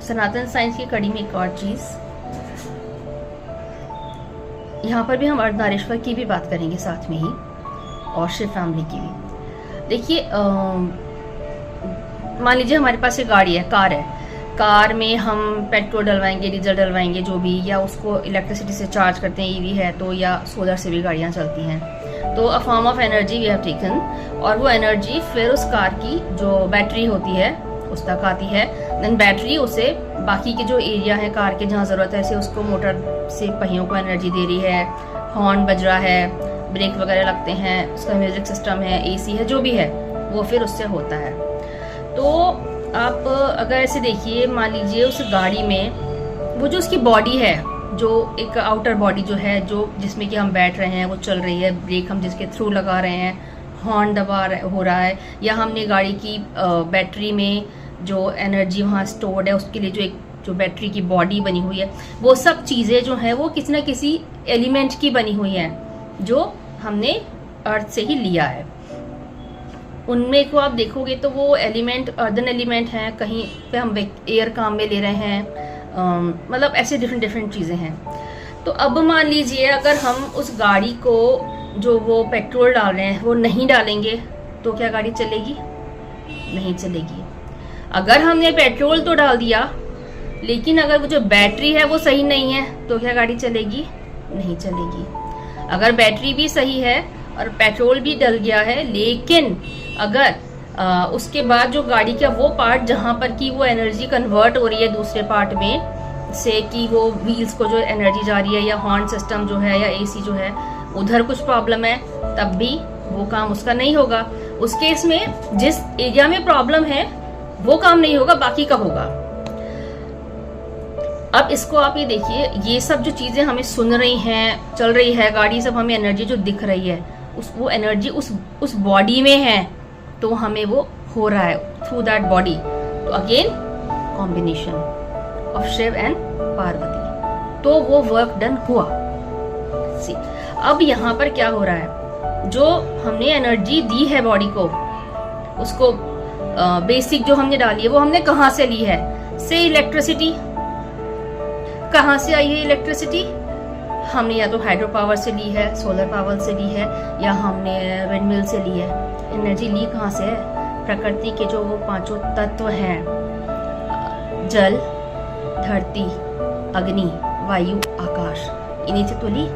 सनातन science की कड़ी में एक और चीज, यहाँ पर भी हम अर्धनारीश्वर की भी बात करेंगे साथ में ही, और शिव फैमिली की भी। देखिए, मान लीजिए हमारे पास एक गाड़ी है, कार है, कार में हम पेट्रोल डलवाएंगे, डीजल डलवाएंगे, जो भी, या उसको इलेक्ट्रिसिटी से चार्ज करते हैं, ईवी है तो, या सोलर से भी गाड़ियाँ चलती हैं। तो a form of energy we have taken, और वो एनर्जी फिर उस कार की जो बैटरी होती है उस तक आती है। देन बैटरी उसे बाकी के जो एरिया है कार के जहाँ ज़रूरत है, उसको मोटर से पहियों को एनर्जी दे रही है, हॉर्न बज रहा है, ब्रेक वगैरह लगते हैं, उसका म्यूजिक सिस्टम है, एसी है, जो भी है वो फिर उससे होता है। तो आप अगर ऐसे देखिए, मान लीजिए उस गाड़ी में वो जो उसकी बॉडी है, जो एक आउटर बॉडी जो है, जो जिसमें कि हम बैठ रहे हैं, वो चल रही है, ब्रेक हम जिसके थ्रू लगा रहे हैं, हॉर्न हो रहा है, या हमने गाड़ी की बैटरी में जो एनर्जी वहाँ स्टोर्ड है उसके लिए जो बैटरी की बॉडी बनी हुई है, वो सब चीज़ें जो हैं वो किसी न किसी एलिमेंट की बनी हुई हैं जो हमने अर्थ से ही लिया है। उनमें को आप देखोगे तो वो एलिमेंट अर्दन एलिमेंट हैं, कहीं पे हम एयर काम में ले रहे हैं, मतलब ऐसे डिफरेंट चीज़ें हैं। तो अब मान लीजिए अगर हम उस गाड़ी को जो वो पेट्रोल डाल रहे हैं वो नहीं डालेंगे तो क्या गाड़ी चलेगी? नहीं चलेगी। अगर हमने पेट्रोल तो डाल दिया, लेकिन अगर वो जो बैटरी है वो सही नहीं है तो क्या गाड़ी चलेगी? नहीं चलेगी। अगर बैटरी भी सही है और पेट्रोल भी डल गया है, लेकिन अगर उसके बाद जो गाड़ी का वो पार्ट जहाँ पर कि वो एनर्जी कन्वर्ट हो रही है दूसरे पार्ट में से, कि वो व्हील्स को जो एनर्जी जा रही है, या हॉर्न सिस्टम जो है, या एसी जो है, उधर कुछ प्रॉब्लम है, तब भी वो काम उसका नहीं होगा। उस केस में जिस एरिया में प्रॉब्लम है वो काम नहीं होगा, बाकी का होगा। अब इसको आप ये देखिए, ये सब जो चीजें हमें सुन रही हैं, चल रही है गाड़ी, सब हमें एनर्जी जो दिख रही है, वो एनर्जी उस बॉडी में है, तो हमें वो हो रहा है थ्रू दैट बॉडी। तो again combination of Shiva and Parvati, तो वो वर्क डन हुआ। सी, अब यहाँ पर क्या हो रहा है, जो हमने एनर्जी दी है बॉडी को, उसको बेसिक जो हमने डाली है वो हमने कहाँ से ली है? से इलेक्ट्रिसिटी। कहाँ से आई है इलेक्ट्रिसिटी? हमने या तो हाइड्रो पावर से ली है, सोलर पावर से ली है, या हमने विंडमिल से ली है। एनर्जी ली कहाँ से है? प्रकृति के जो वो पांचों तत्व हैं, जल, धरती, अग्नि, वायु, आकाश, इन्हीं से तो ली।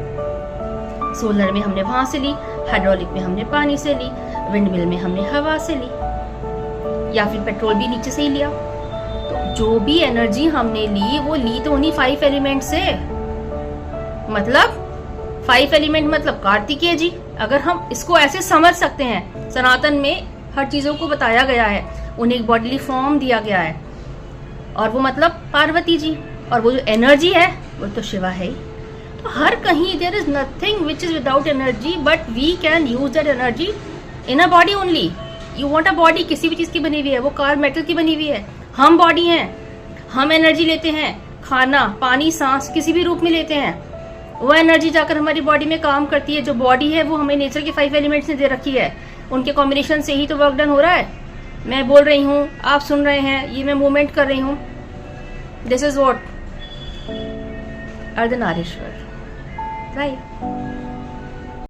सोलर में हमने वहां से ली, हाइड्रोलिक में हमने पानी से ली, विंडमिल में हमने हवा से ली, या फिर पेट्रोल भी नीचे से ही लिया। तो जो भी एनर्जी हमने ली वो ली तो उन्हीं 5 एलिमेंट से। मतलब 5 एलिमेंट मतलब कार्तिकेय जी। अगर हम इसको ऐसे समझ सकते हैं, सनातन में हर चीजों को बताया गया है, उन्हें एक बॉडीली फॉर्म दिया गया है, और वो मतलब पार्वती जी, और वो जो एनर्जी है वो तो शिवा है ही। तो हर कहीं there is nothing which is without energy, but we can use that energy in a body only. You want a body, किसी भी चीज की बनी हुई है, वो कार मेटल की बनी हुई है, हम बॉडी हैं, हम एनर्जी लेते हैं, खाना, पानी, सांस किसी भी रूप में लेते हैं, वो एनर्जी जाकर हमारी बॉडी में काम करती है। जो बॉडी है वो हमें नेचर के 5 एलिमेंट्स ने दे रखी है, उनके कॉम्बिनेशन से ही तो वर्क डन हो रहा है। मैं बोल रही हूँ, आप सुन रहे हैं, ये मैं मूवमेंट कर रही हूँ, this is what Ardhanarishvara, right.